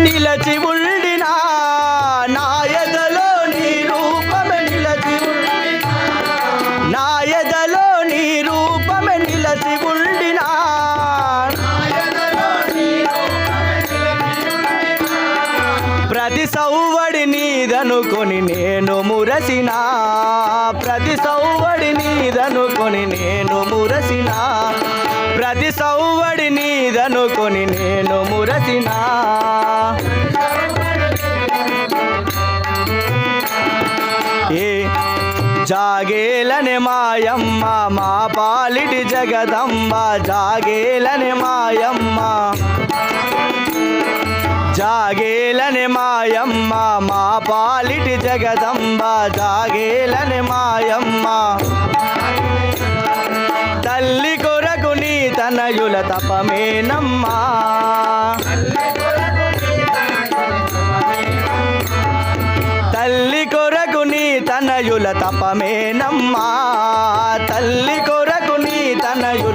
నిలచి ఉండినా నా ఎదలో నీ రూపమే నిలచి ఉండినా నా ఎదలో నీ రూపమే నిలచి ఉండినా ప్రతి సౌవడి నీదనుకొని నేను మురసినా ప్రతి సౌవడి నీదనుకొని నేను మురసినా ప్రతి సౌవడి నీదనుకొని నేను మురసినా ఏ జాగేలనే మాయమ్మ మా పాలిటి జగదంబ జాగేలనే మాయమ్మ జాగేలనే మాయమ్మ మా పాలిటి జగదంబ జాగేలనే మాయమ్మ తల్లి కొరకు నీ తనయుల తపమేనమ్మా తల్లి కొరకు నీ తనయుల తపమేనమ్మా తల్లి